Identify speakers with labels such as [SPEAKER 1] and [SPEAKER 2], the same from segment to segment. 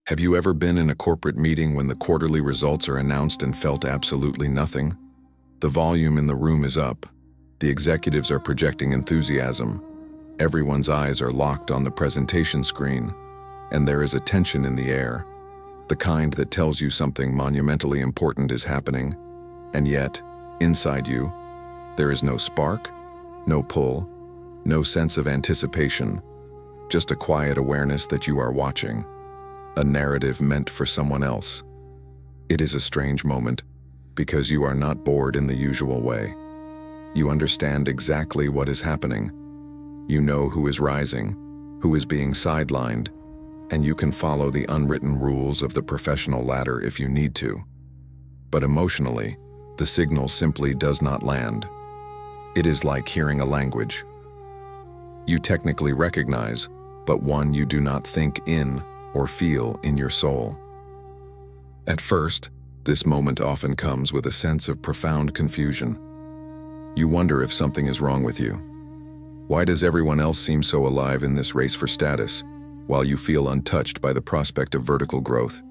[SPEAKER 1] Have you ever been in a corporate meeting when the quarterly results are announced and felt absolutely nothing? The volume in the room is up. The executives are projecting enthusiasm. Everyone's eyes are locked on the presentation screen, and there is a tension in the air, the kind that tells you something monumentally important is happening, and yet, inside you, there is no spark, no pull, no sense of anticipation, just a quiet awareness that you are watching, a narrative meant for someone else. It is a strange moment, because you are not bored in the usual way. You understand exactly what is happening. You know who is rising, who is being sidelined, and you can follow the unwritten rules of the professional ladder if you need to. But emotionally, the signal simply does not land. It is like hearing a language you technically recognize, but one you do not think in or feel in your soul. At first, this moment often comes with a sense of profound confusion. You wonder if something is wrong with you. Why does everyone else seem so alive in this race for status, while you feel untouched by the prospect of vertical growth?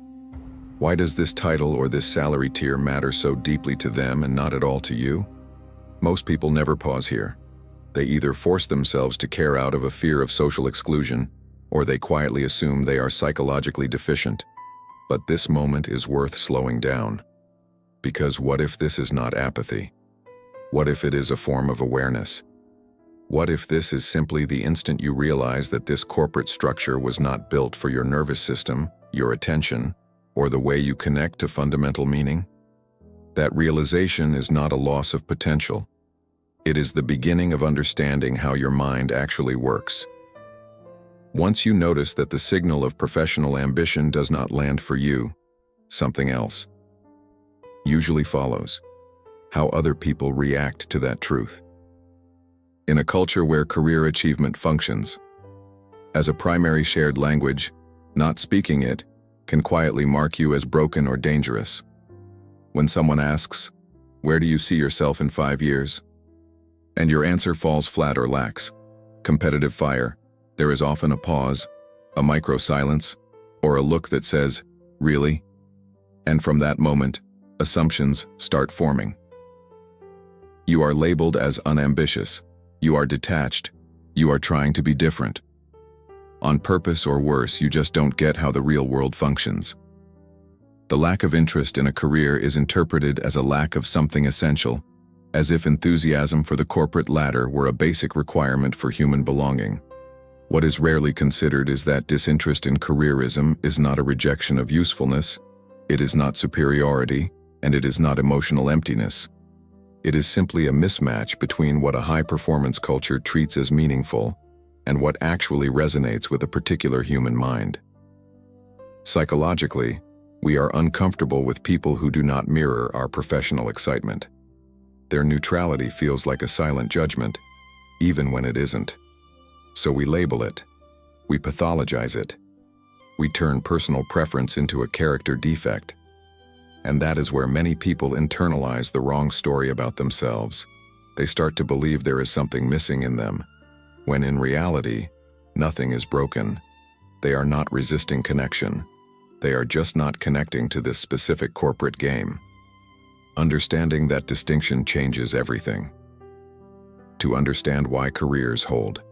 [SPEAKER 1] Why does this title or this salary tier matter so deeply to them and not at all to you? Most people never pause here. They either force themselves to care out of a fear of social exclusion, or they quietly assume they are psychologically deficient. But this moment is worth slowing down. Because what if this is not apathy? What if it is a form of awareness? What if this is simply the instant you realize that this corporate structure was not built for your nervous system, your attention, or the way you connect to fundamental meaning? That realization is not a loss of potential. It is the beginning of understanding how your mind actually works. Once you notice that the signal of professional ambition does not land for you, something else usually follows: how other people react to that truth. In a culture where career achievement functions as a primary shared language, not speaking it can quietly mark you as broken or dangerous. When someone asks, "Where do you see yourself in 5 years?" and your answer falls flat or lacks competitive fire, there is often a pause, a micro-silence, or a look that says, "Really?" And from that moment, assumptions start forming. You are labeled as unambitious. You are detached. You are trying to be different. On purpose or worse, you just don't get how the real world functions. The lack of interest in a career is interpreted as a lack of something essential, as if enthusiasm for the corporate ladder were a basic requirement for human belonging. What is rarely considered is that disinterest in careerism is not a rejection of usefulness, it is not superiority, and it is not emotional emptiness. It is simply a mismatch between what a high-performance culture treats as meaningful and what actually resonates with a particular human mind. Psychologically, we are uncomfortable with people who do not mirror our professional excitement. Their neutrality feels like a silent judgment, even when it isn't. So we label it. We pathologize it. We turn personal preference into a character defect. And that is where many people internalize the wrong story about themselves. They start to believe there is something missing in them, when in reality, nothing is broken. They are not resisting connection. They are just not connecting to this specific corporate game. Understanding that distinction changes everything. To understand why careers hold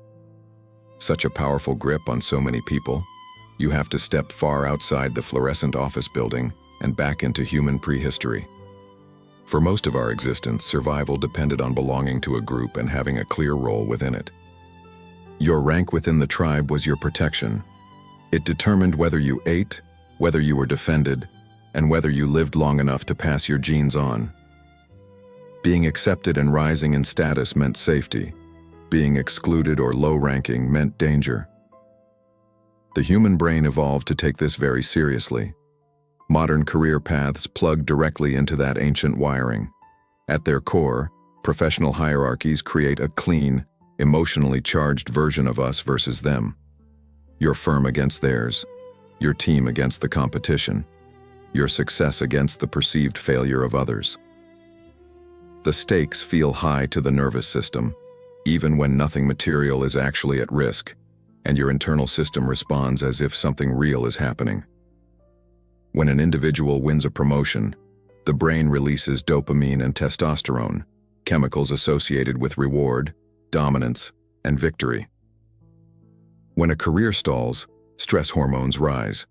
[SPEAKER 1] such a powerful grip on so many people, you have to step far outside the fluorescent office building and back into human prehistory. For most of our existence, survival depended on belonging to a group and having a clear role within it. Your rank within the tribe was your protection. It determined whether you ate, whether you were defended, and whether you lived long enough to pass your genes on. Being accepted and rising in status meant safety. Being excluded or low-ranking meant danger. The human brain evolved to take this very seriously. Modern career paths plug directly into that ancient wiring. At their core, professional hierarchies create a clean, emotionally charged version of us versus them. Your firm against theirs, your team against the competition, your success against the perceived failure of others. The stakes feel high to the nervous system, even when nothing material is actually at risk, and your internal system responds as if something real is happening. When an individual wins a promotion, the brain releases dopamine and testosterone, chemicals associated with reward, dominance, and victory. When a career stalls, stress hormones rise.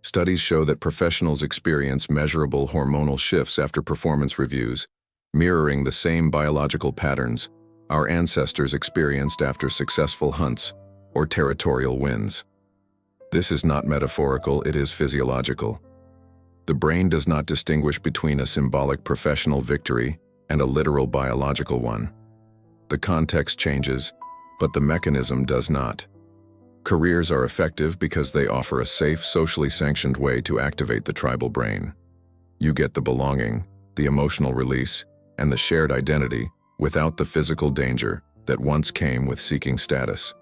[SPEAKER 1] Studies show that professionals experience measurable hormonal shifts after performance reviews, mirroring the same biological patterns our ancestors experienced after successful hunts or territorial wins. This is not metaphorical, it is physiological. The brain does not distinguish between a symbolic professional victory and a literal biological one. The context changes, but the mechanism does not. Careers are effective because they offer a safe, socially sanctioned way to activate the tribal brain. You get the belonging, the emotional release, and the shared identity without the physical danger that once came with seeking status.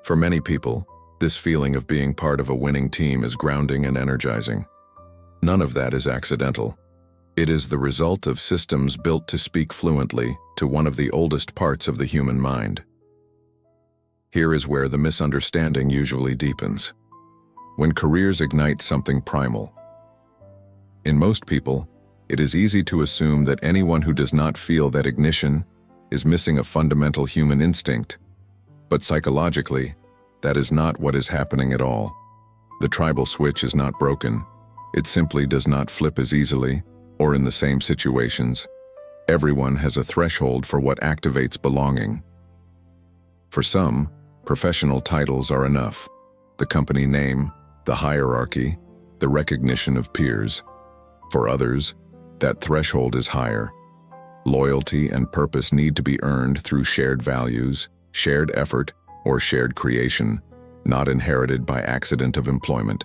[SPEAKER 1] For many people, this feeling of being part of a winning team is grounding and energizing. None of that is accidental. It is the result of systems built to speak fluently to one of the oldest parts of the human mind. Here is where the misunderstanding usually deepens. When careers ignite something primal. In most people, it is easy to assume that anyone who does not feel that ignition is missing a fundamental human instinct. But psychologically, that is not what is happening at all. The tribal switch is not broken. It simply does not flip as easily, or in the same situations. Everyone has a threshold for what activates belonging. For some, professional titles are enough. The company name, the hierarchy, the recognition of peers. For others, that threshold is higher. Loyalty and purpose need to be earned through shared values, shared effort, or shared creation, not inherited by accident of employment.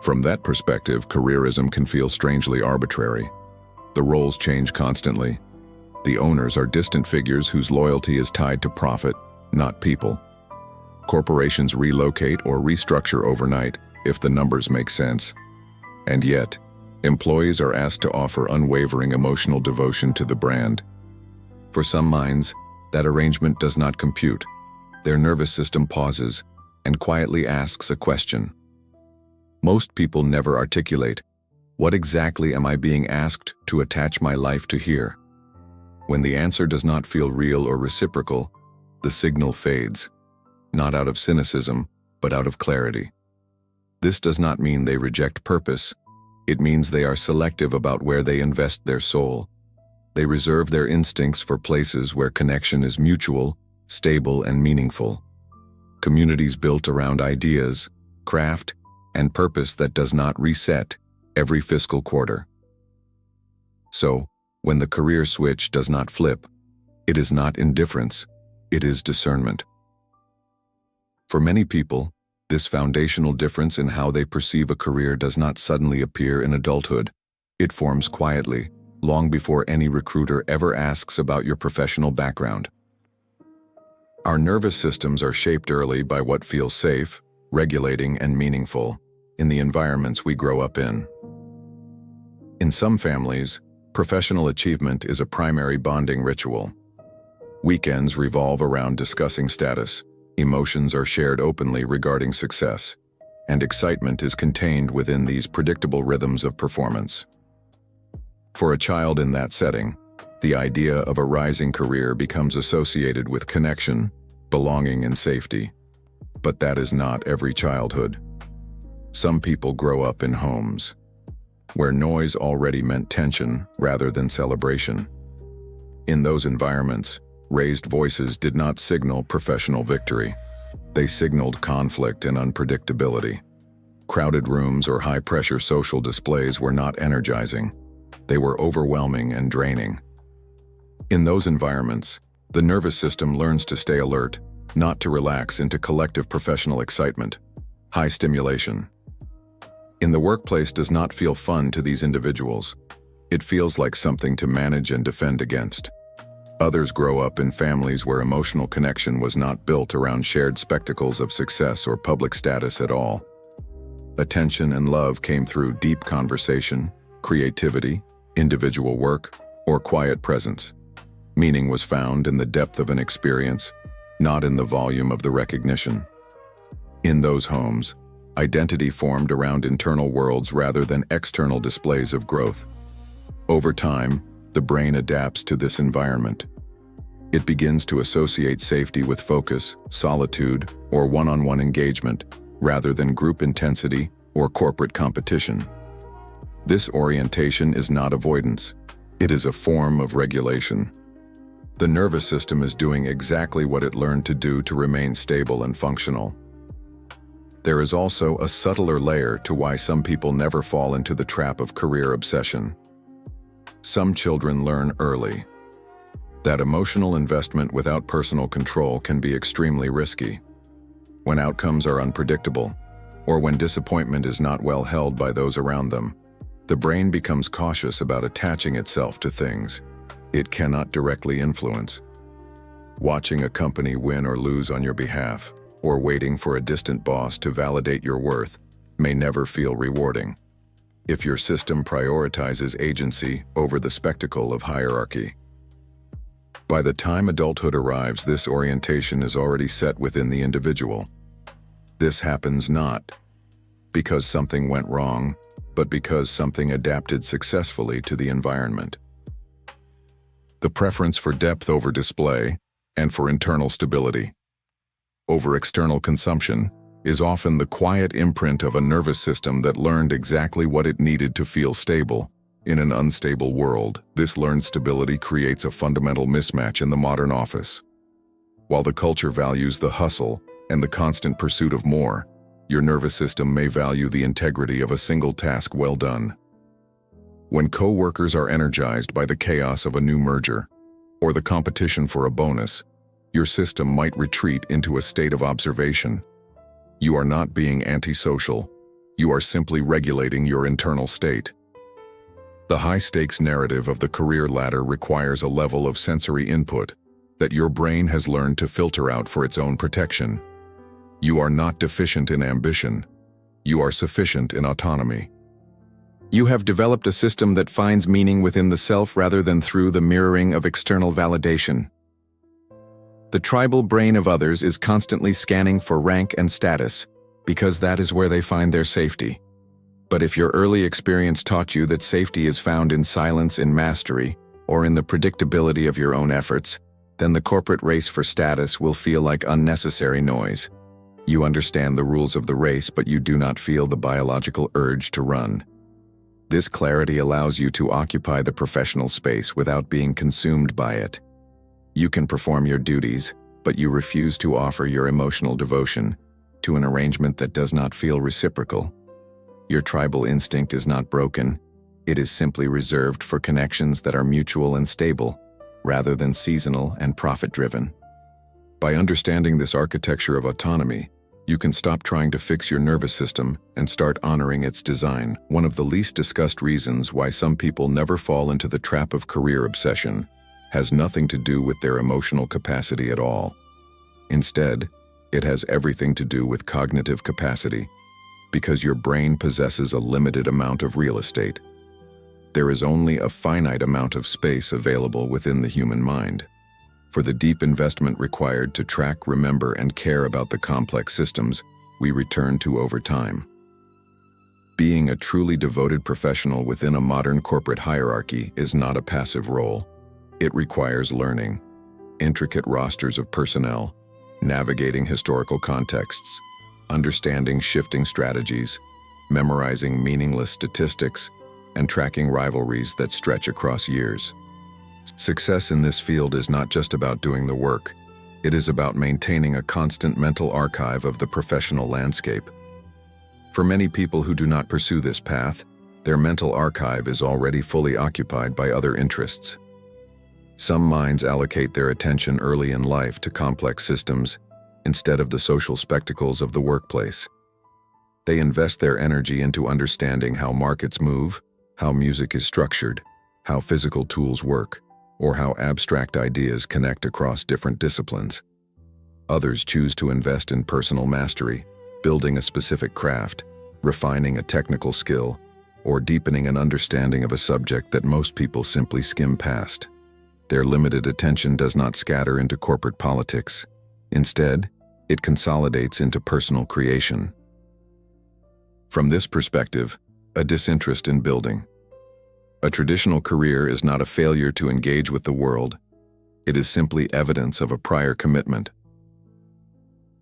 [SPEAKER 1] From that perspective, careerism can feel strangely arbitrary. The roles change constantly. The owners are distant figures whose loyalty is tied to profit, not people. Corporations relocate or restructure overnight if the numbers make sense. And yet, employees are asked to offer unwavering emotional devotion to the brand. For some minds, that arrangement does not compute. Their nervous system pauses and quietly asks a question. Most people never articulate, what exactly am I being asked to attach my life to here? When the answer does not feel real or reciprocal, the signal fades. Not out of cynicism, but out of clarity. This does not mean they reject purpose. It means they are selective about where they invest their soul. They reserve their instincts for places where connection is mutual, stable, and meaningful. Communities built around ideas, craft, and purpose that does not reset every fiscal quarter. So, when the career switch does not flip, it is not indifference, it is discernment. For many people, this foundational difference in how they perceive a career does not suddenly appear in adulthood. It forms quietly, long before any recruiter ever asks about your professional background. Our nervous systems are shaped early by what feels safe, regulating, and meaningful in the environments we grow up in. In some families, professional achievement is a primary bonding ritual. Weekends revolve around discussing status. Emotions are shared openly regarding success, and excitement is contained within these predictable rhythms of performance. For a child in that setting, the idea of a rising career becomes associated with connection, belonging, and safety. But that is not every childhood. Some people grow up in homes where noise already meant tension rather than celebration. In those environments, raised voices did not signal professional victory. They signaled conflict and unpredictability. Crowded rooms or high-pressure social displays were not energizing. They were overwhelming and draining. In those environments, the nervous system learns to stay alert, not to relax into collective professional excitement. High stimulation. In the workplace does not feel fun to these individuals. It feels like something to manage and defend against. Others grow up in families where emotional connection was not built around shared spectacles of success or public status at all. Attention and love came through deep conversation, creativity, individual work, or quiet presence. Meaning was found in the depth of an experience, not in the volume of the recognition. In those homes, identity formed around internal worlds rather than external displays of growth. Over time, the brain adapts to this environment. It begins to associate safety with focus, solitude, or one-on-one engagement, rather than group intensity or corporate competition. This orientation is not avoidance. It is a form of regulation. The nervous system is doing exactly what it learned to do to remain stable and functional. There is also a subtler layer to why some people never fall into the trap of career obsession. Some children learn early that emotional investment without personal control can be extremely risky. When outcomes are unpredictable, or when disappointment is not well held by those around them, the brain becomes cautious about attaching itself to things it cannot directly influence. Watching a company win or lose on your behalf, or waiting for a distant boss to validate your worth, may never feel rewarding if your system prioritizes agency over the spectacle of hierarchy. By the time adulthood arrives, this orientation is already set within the individual. This happens not because something went wrong, but because something adapted successfully to the environment. The preference for depth over display, and for internal stability over external consumption, is often the quiet imprint of a nervous system that learned exactly what it needed to feel stable. In an unstable world, this learned stability creates a fundamental mismatch in the modern office. While the culture values the hustle and the constant pursuit of more, your nervous system may value the integrity of a single task well done. When co-workers are energized by the chaos of a new merger, or the competition for a bonus, your system might retreat into a state of observation. You are not being antisocial, you are simply regulating your internal state. The high-stakes narrative of the career ladder requires a level of sensory input that your brain has learned to filter out for its own protection. You are not deficient in ambition. You are sufficient in autonomy. You have developed a system that finds meaning within the self rather than through the mirroring of external validation. The tribal brain of others is constantly scanning for rank and status, because that is where they find their safety. But if your early experience taught you that safety is found in silence, in mastery, or in the predictability of your own efforts, then the corporate race for status will feel like unnecessary noise. You understand the rules of the race, but you do not feel the biological urge to run. This clarity allows you to occupy the professional space without being consumed by it. You can perform your duties, but you refuse to offer your emotional devotion to an arrangement that does not feel reciprocal. Your tribal instinct is not broken, it is simply reserved for connections that are mutual and stable, rather than seasonal and profit-driven. By understanding this architecture of autonomy, you can stop trying to fix your nervous system and start honoring its design. One of the least discussed reasons why some people never fall into the trap of career obsession has nothing to do with their emotional capacity at all. Instead, it has everything to do with cognitive capacity, because your brain possesses a limited amount of real estate. There is only a finite amount of space available within the human mind. For the deep investment required to track, remember, and care about the complex systems we return to over time. Being a truly devoted professional within a modern corporate hierarchy is not a passive role. It requires learning intricate rosters of personnel, navigating historical contexts, understanding shifting strategies, memorizing meaningless statistics, and tracking rivalries that stretch across years. Success in this field is not just about doing the work, it is about maintaining a constant mental archive of the professional landscape. For many people who do not pursue this path, their mental archive is already fully occupied by other interests. Some minds allocate their attention early in life to complex systems instead of the social spectacles of the workplace. They invest their energy into understanding how markets move, how music is structured, how physical tools work, or how abstract ideas connect across different disciplines. Others choose to invest in personal mastery, building a specific craft, refining a technical skill, or deepening an understanding of a subject that most people simply skim past. Their limited attention does not scatter into corporate politics. Instead, it consolidates into personal creation. From this perspective, a disinterest in building. A traditional career is not a failure to engage with the world. It is simply evidence of a prior commitment.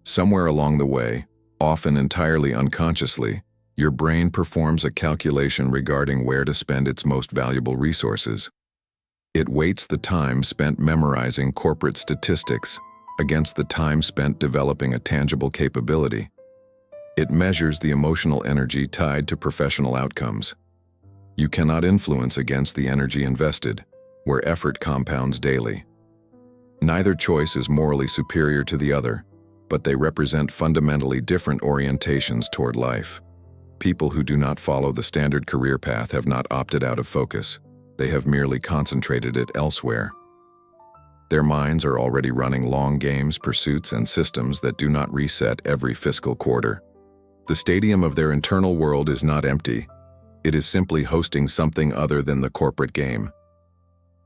[SPEAKER 1] Somewhere along the way, often entirely unconsciously, your brain performs a calculation regarding where to spend its most valuable resources. It weights the time spent memorizing corporate statistics against the time spent developing a tangible capability. It measures the emotional energy tied to professional outcomes. You cannot influence against the energy invested, where effort compounds daily. Neither choice is morally superior to the other, but they represent fundamentally different orientations toward life. People who do not follow the standard career path have not opted out of focus. They have merely concentrated it elsewhere. Their minds are already running long games, pursuits, and systems that do not reset every fiscal quarter. The stadium of their internal world is not empty. It is simply hosting something other than the corporate game.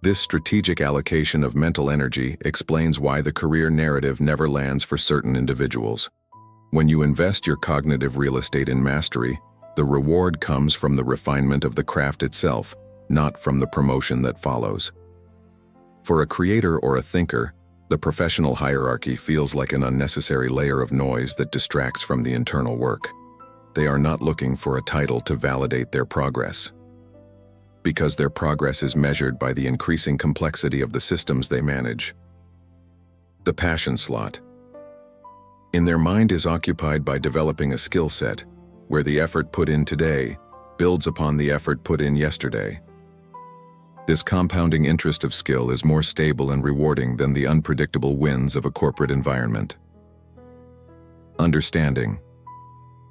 [SPEAKER 1] This strategic allocation of mental energy explains why the career narrative never lands for certain individuals. When you invest your cognitive real estate in mastery, the reward comes from the refinement of the craft itself, not from the promotion that follows. For a creator or a thinker, the professional hierarchy feels like an unnecessary layer of noise that distracts from the internal work. They are not looking for a title to validate their progress, because their progress is measured by the increasing complexity of the systems they manage. The passion slot. In their mind is occupied by developing a skill set, where the effort put in today builds upon the effort put in yesterday. This compounding interest of skill is more stable and rewarding than the unpredictable winds of a corporate environment. Understanding.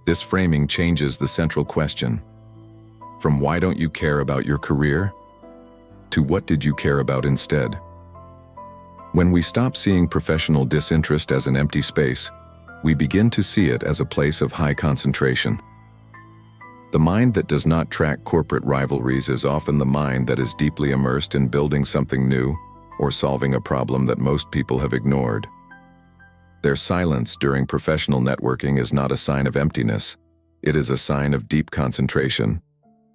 [SPEAKER 1] This framing changes the central question. From why don't you care about your career, to what did you care about instead? When we stop seeing professional disinterest as an empty space, we begin to see it as a place of high concentration. The mind that does not track corporate rivalries is often the mind that is deeply immersed in building something new or solving a problem that most people have ignored. Their silence during professional networking is not a sign of emptiness. It is a sign of deep concentration.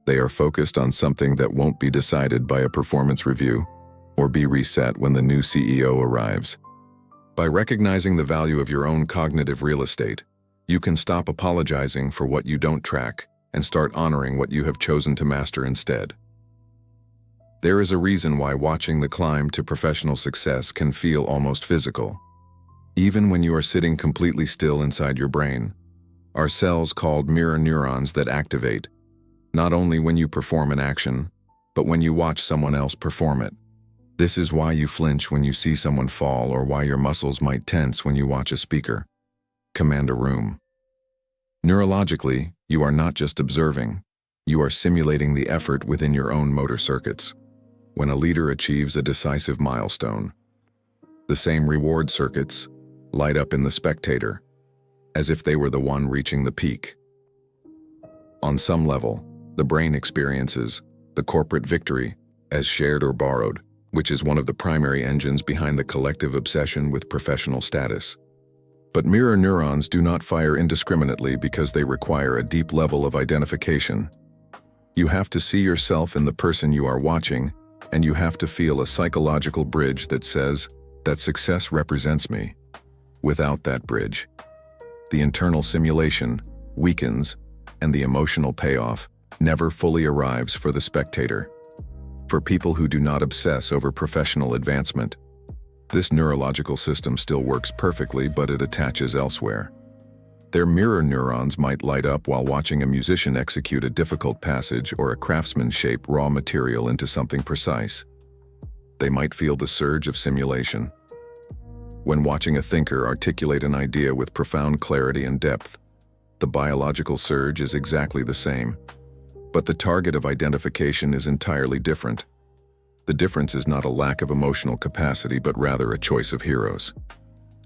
[SPEAKER 1] They are focused on something that won't be decided by a performance review or be reset when the new CEO arrives. By recognizing the value of your own cognitive real estate, you can stop apologizing for what you don't track and start honoring what you have chosen to master instead. There is a reason why watching the climb to professional success can feel almost physical. Even when you are sitting completely still inside your brain, are cells called mirror neurons that activate, not only when you perform an action, but when you watch someone else perform it. This is why you flinch when you see someone fall, or why your muscles might tense when you watch a speaker command a room. Neurologically, you are not just observing, you are simulating the effort within your own motor circuits. When a leader achieves a decisive milestone, the same reward circuits light up in the spectator, as if they were the one reaching the peak. On some level, the brain experiences the corporate victory as shared or borrowed, which is one of the primary engines behind the collective obsession with professional status. But mirror neurons do not fire indiscriminately because they require a deep level of identification. You have to see yourself in the person you are watching, and you have to feel a psychological bridge that says that success represents me. Without that bridge, the internal simulation weakens, and the emotional payoff never fully arrives for the spectator. For people who do not obsess over professional advancement, this neurological system still works perfectly, but it attaches elsewhere. Their mirror neurons might light up while watching a musician execute a difficult passage or a craftsman shape raw material into something precise. They might feel the surge of simulation when watching a thinker articulate an idea with profound clarity and depth. The biological surge is exactly the same, but the target of identification is entirely different. The difference is not a lack of emotional capacity, but rather a choice of heroes.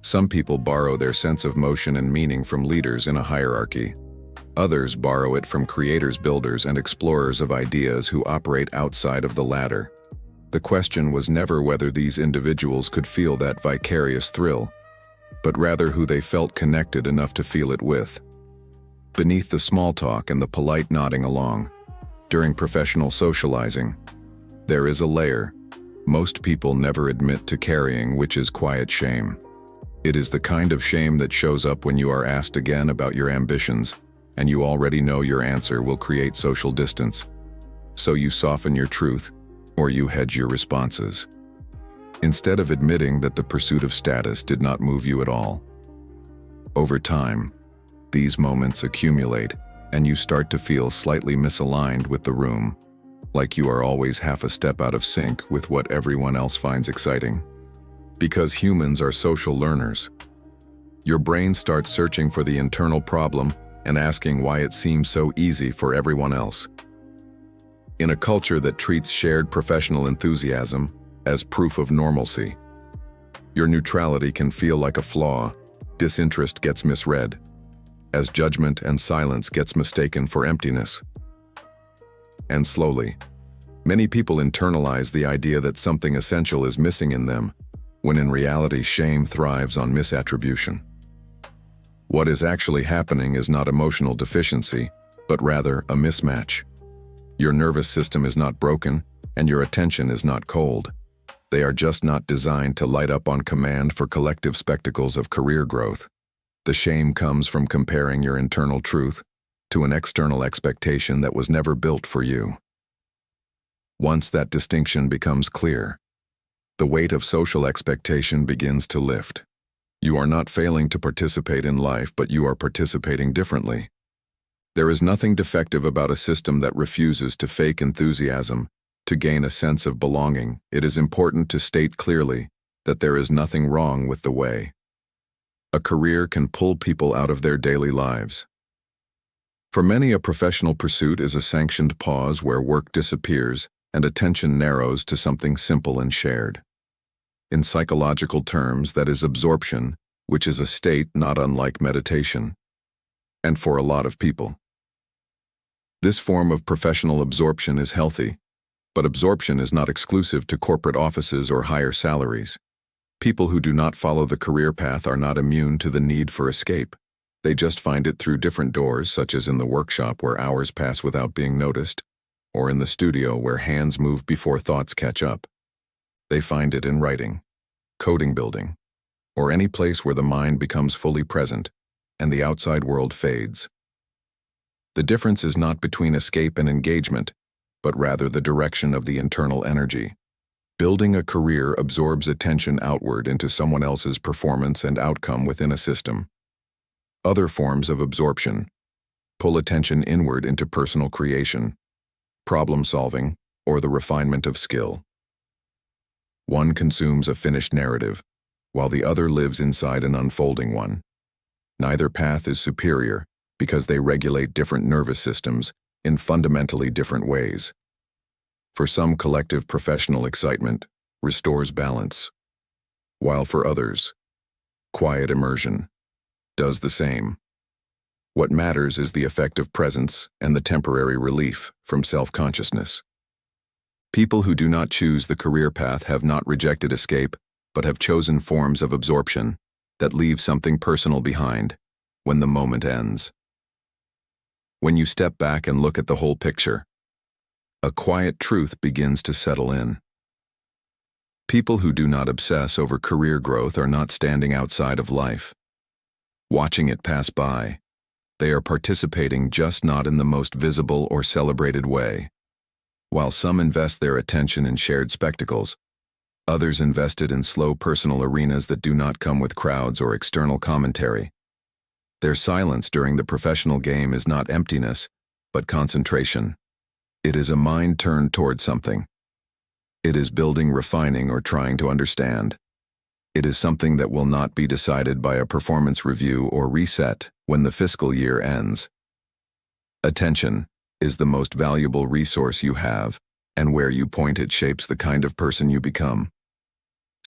[SPEAKER 1] Some people borrow their sense of motion and meaning from leaders in a hierarchy. Others borrow it from creators, builders, and explorers of ideas who operate outside of the latter. The question was never whether these individuals could feel that vicarious thrill, but rather who they felt connected enough to feel it with. beneath the small talk and the polite nodding along, during professional socializing, there is a layer most people never admit to carrying, which is quiet shame. It is the kind of shame that shows up when you are asked again about your ambitions, and you already know your answer will create social distance. So you soften your truth, or you hedge your responses, instead of admitting that the pursuit of status did not move you at all. Over time, these moments accumulate, and you start to feel slightly misaligned with the room, like you are always half a step out of sync with what everyone else finds exciting. Because humans are social learners, your brain starts searching for the internal problem and asking why it seems so easy for everyone else. In a culture that treats shared professional enthusiasm as proof of normalcy, your neutrality can feel like a flaw. Disinterest gets misread, as judgment and silence gets mistaken for emptiness. And slowly, many people internalize the idea that something essential is missing in them, when in reality shame thrives on misattribution. What is actually happening is not emotional deficiency, but rather a mismatch. Your nervous system is not broken, and your attention is not cold. They are just not designed to light up on command for collective spectacles of career growth. The shame comes from comparing your internal truth to an external expectation that was never built for you. Once that distinction becomes clear, the weight of social expectation begins to lift. You are not failing to participate in life, but you are participating differently. There is nothing defective about a system that refuses to fake enthusiasm to gain a sense of belonging. It is important to state clearly that there is nothing wrong with the way a career can pull people out of their daily lives. For many, a professional pursuit is a sanctioned pause where work disappears and attention narrows to something simple and shared. In psychological terms, that is absorption, which is a state not unlike meditation. And for a lot of people, this form of professional absorption is healthy, but absorption is not exclusive to corporate offices or higher salaries. People who do not follow the career path are not immune to the need for escape. They just find it through different doors, such as in the workshop where hours pass without being noticed, or in the studio where hands move before thoughts catch up. They find it in writing, coding building, or any place where the mind becomes fully present and the outside world fades. The difference is not between escape and engagement, but rather the direction of the internal energy. Building a career absorbs attention outward into someone else's performance and outcome within a system. Other forms of absorption pull attention inward into personal creation, problem solving, or the refinement of skill. One consumes a finished narrative, while the other lives inside an unfolding one. Neither path is superior because they regulate different nervous systems in fundamentally different ways. For some, collective professional excitement restores balance, while for others, quiet immersion does the same. What matters is the effective presence and the temporary relief from self-consciousness. People who do not choose the career path have not rejected escape, but have chosen forms of absorption that leave something personal behind when the moment ends. When you step back and look at the whole picture, a quiet truth begins to settle in. People who do not obsess over career growth are not standing outside of life, watching it pass by. They are participating, just not in the most visible or celebrated way. While some invest their attention in shared spectacles, others invest it in slow personal arenas that do not come with crowds or external commentary. Their silence during the professional game is not emptiness, but concentration. It is a mind turned toward something. It is building, refining, or trying to understand. It is something that will not be decided by a performance review or reset when the fiscal year ends. Attention is the most valuable resource you have, and where you point it shapes the kind of person you become.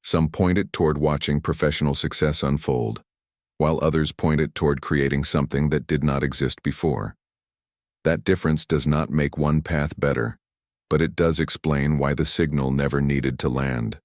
[SPEAKER 1] Some point it toward watching professional success unfold, while others point it toward creating something that did not exist before. That difference does not make one path better, but it does explain why the signal never needed to land.